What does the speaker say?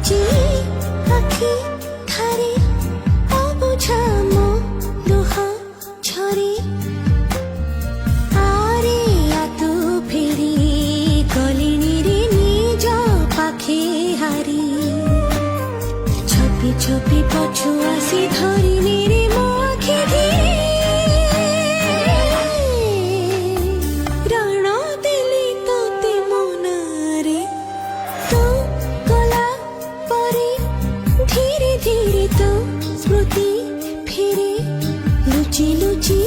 লুচি আখি ধারে অবুঝা লোহ ঝরে আরে আতু ফেরি গলিনি রে নিজ পাখে হারি ছপি ছপি পছু আসি ধরিনি রে মো আখি ধীরে রাণ দেলি তোতে মনারে তো গলা পরে ধীরে ধীরে তো স্মৃতি ফিরে লুচি লুচি